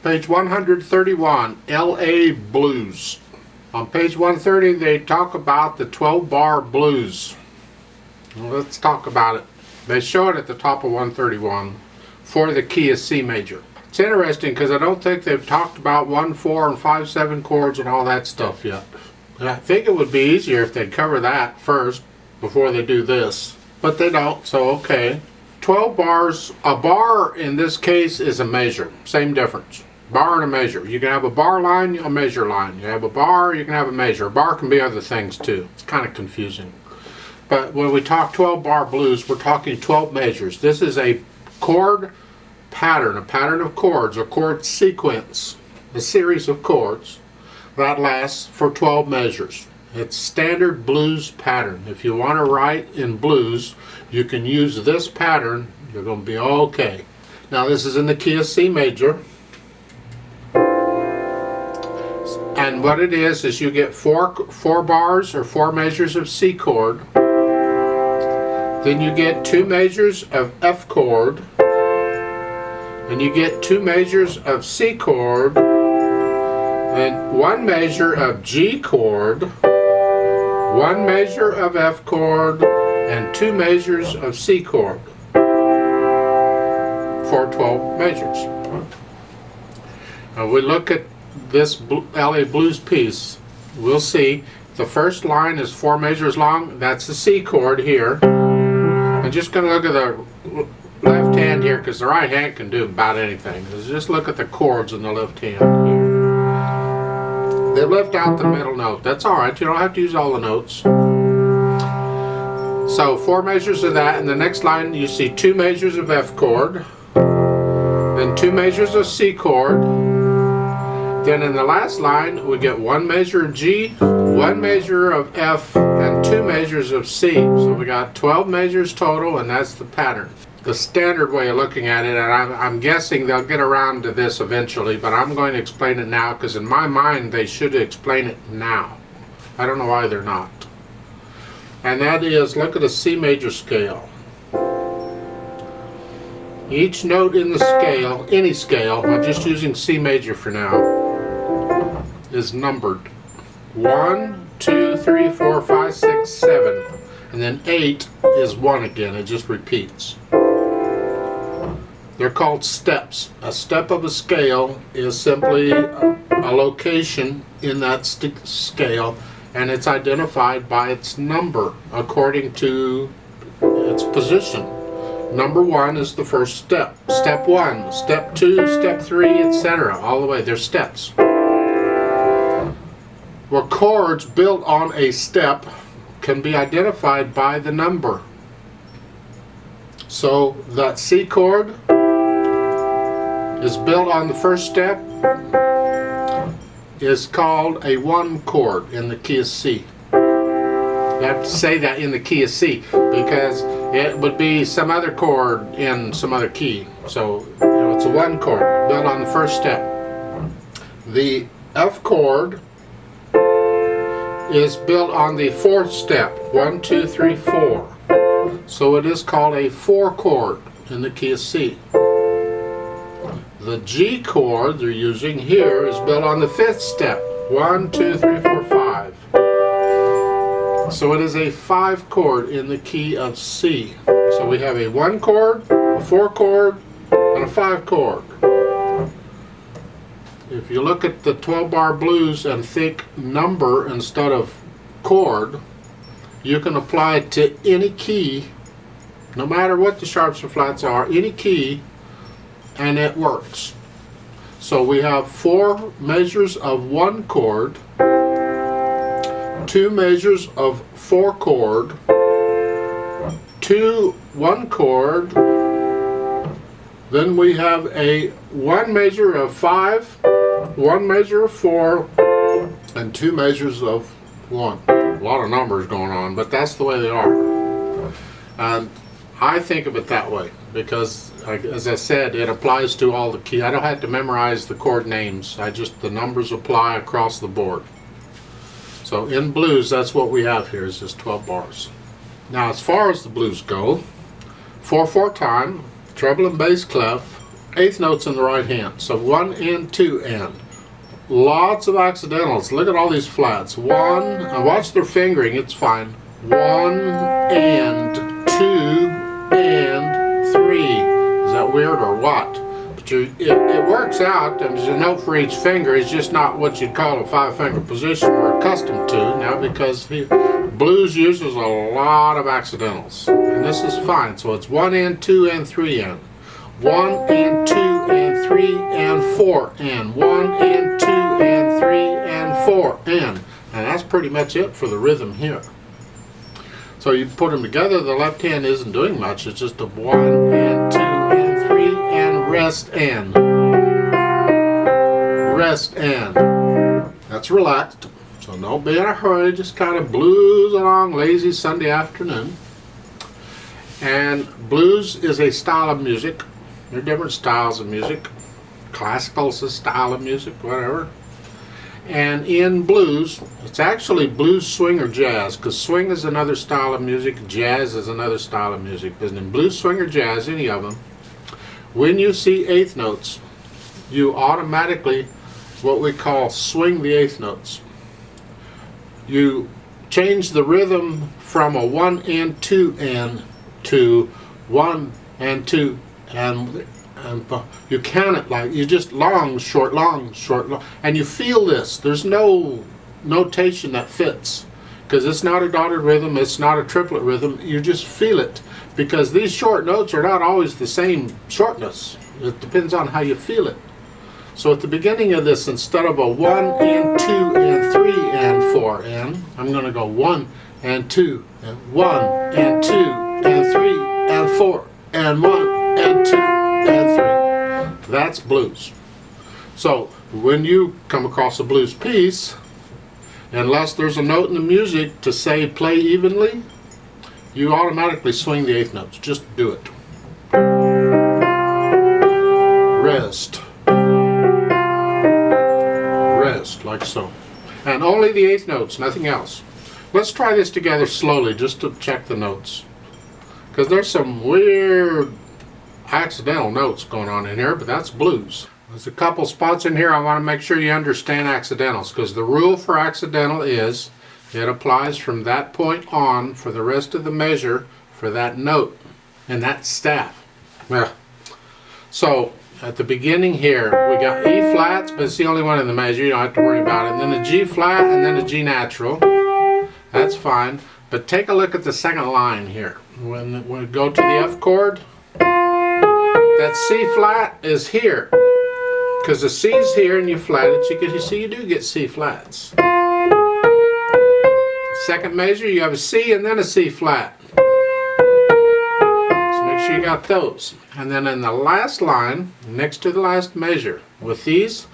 Page 131, LA Blues. On page 130 they talk about the 12-bar blues. Well, let's talk about it. They show it at the top of 131 for the key of C major. It's interesting because I don't think they've talked about 1, 4, and 5, 7 chords and all that stuff yet. And I think it would be easier if they'd cover that first before they do this. But they don't, so okay. 12 bars, a bar in this case is a measure, same difference. Bar and a measure. You can have a bar line, a measure line. You have a bar, you can have a measure. A bar can be other things too. It's kind of confusing. But when we talk 12 bar blues, we're talking 12 measures. This is a chord pattern, a pattern of chords, a chord sequence, a series of chords that lasts for 12 measures. It's standard blues pattern. If you want to write in blues, you can use this pattern. You're going to be okay. Now this is in the key of C major. And what it is you get four bars or 4 measures of C chord. Then you get 2 measures of F chord. And you get 2 measures of C chord. And 1 measure of G chord. 1 measure of F chord. And 2 measures of C chord. For 12 measures. Now we look at this LA Blues piece, we'll see the first line is 4 measures long. That's the C chord here. I'm just going to look at the left hand here because the right hand can do about anything. Just look at the chords in the left hand here. They left out the middle note. That's alright, you don't have to use all the notes. So 4 measures of that. In the next line you see 2 measures of F chord, then 2 measures of C chord. Then in the last line we get 1 measure of G, 1 measure of F, and 2 measures of C. So we got 12 measures total, and that's the pattern. The standard way of looking at it, and I'm guessing they'll get around to this eventually, but I'm going to explain it now because in my mind they should explain it now. I don't know why they're not. And that is, look at a C major scale. Each note in the scale, any scale, I'm just using C major for now, is numbered 1, 2, 3, 4, 5, 6, 7, and then 8 is 1 again. It just repeats. They're called steps. A step of a scale is simply a location in that scale, and it's identified by its number according to its position. Number 1 is the first step. Step 1, step 2, step 3, etc. All the way. They're steps. Well, chords built on a step can be identified by the number. So that C chord is built on the first step is called a 1 chord in the key of C. You have to say that in the key of C because it would be some other chord in some other key. So it's a 1 chord built on the first step. The F chord is built on the 4th step. 1, 2, 3, 4. So it is called a 4 chord in the key of C. The G chord they're using here is built on the 5th step. 1, 2, 3, 4, 5. So it is a 5 chord in the key of C. So we have a 1 chord, a 4 chord, and a 5 chord. If you look at the 12 bar blues and think number instead of chord, you can apply it to any key, no matter what the sharps or flats are, any key, and it works. So we have 4 measures of 1 chord, 2 measures of 4 chord, 2 1 chord, then we have a 1 measure of 5, 1 measure of 4, and 2 measures of 1. A lot of numbers going on, but that's the way they are. And I think of it that way because, as I said, it applies to all the keys. I don't have to memorize the chord names. The numbers apply across the board. So in blues, that's what we have here, is just 12 bars. Now as far as the blues go, 4/4 time, treble and bass clef, eighth notes in the right hand. So 1 and 2 and. Lots of accidentals. Look at all these flats. 1, and watch their fingering, it's fine. 1 and 2 and 3. Is that weird or what? But it works out. There's a note for each finger. It's just not what you'd call a 5-finger position we're accustomed to now, because blues uses a lot of accidentals. And this is fine. So it's 1 and 2 and 3 and. 1 and 2 and 3 and 4 and. 1 and 2 and 3 and 4 and. And that's pretty much it for the rhythm here. So you put them together, the left hand isn't doing much. It's just a 1 and 2 and 3 and rest and. Rest and. That's relaxed. So don't be in a hurry, just kind of blues along, lazy Sunday afternoon. And blues is a style of music. There are different styles of music. Classical is a style of music, whatever. And in blues, it's actually blues, swing, or jazz, because swing is another style of music, jazz is another style of music. But in blues, swing, or jazz, any of them, when you see eighth notes, you automatically, what we call, swing the eighth notes. You change the rhythm from a 1 and 2 and to 1 and 2 and you count it like you just long, short, long, and you feel this. There's no notation that fits, because it's not a dotted rhythm, it's not a triplet rhythm. You just feel it, because these short notes are not always the same shortness. It depends on how you feel it. So at the beginning of this, instead of a 1 and 2 and 3 and 4 and, I'm going to go 1 and 2 and 1 and 2 and 3 and 4 and 1 and 2 and 3. That's blues. So when you come across a blues piece, unless there's a note in the music to say play evenly, you automatically swing the eighth notes. Just do it. Rest. Rest, like so. And only the eighth notes, nothing else. Let's try this together slowly just to check the notes, because there's some weird accidental notes going on in here, but that's blues. There's a couple spots in here I want to make sure you understand accidentals, because the rule for accidental is it applies from that point on for the rest of the measure for that note and that staff. Yeah. So at the beginning here we got E flats, but it's the only one in the measure, you don't have to worry about it, and then a G flat and then a G natural. That's fine, but take a look at the second line here. When we go to the F chord, that C flat is here, because the C is here and you flat it, you see you do get C flats. Second measure, you have a C and then a C flat. So make sure you got those. And then in the last line, next to the last measure, with these,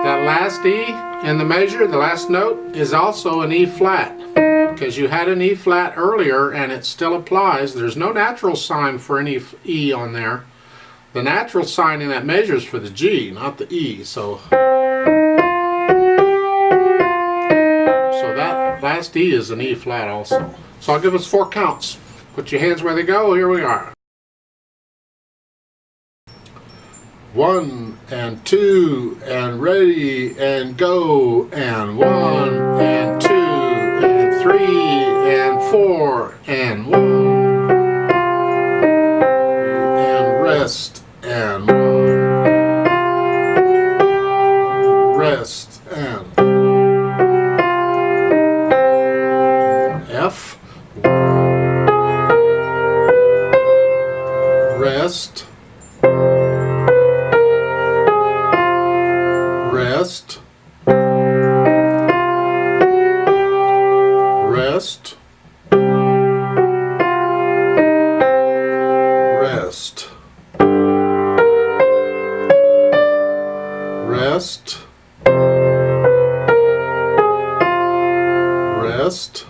that last E in the measure, the last note, is also an E flat, because you had an E flat earlier and it still applies. There's no natural sign for any E on there. The natural sign in that measure is for the G, not the E. So that last E is an E flat also. So I'll give us 4 counts. Put your hands where they go. Here we are. 1 and 2 and ready and go, and 1 and 2 and 3 and 4 and 1 and rest and 1 rest and F rest rest rest rest rest rest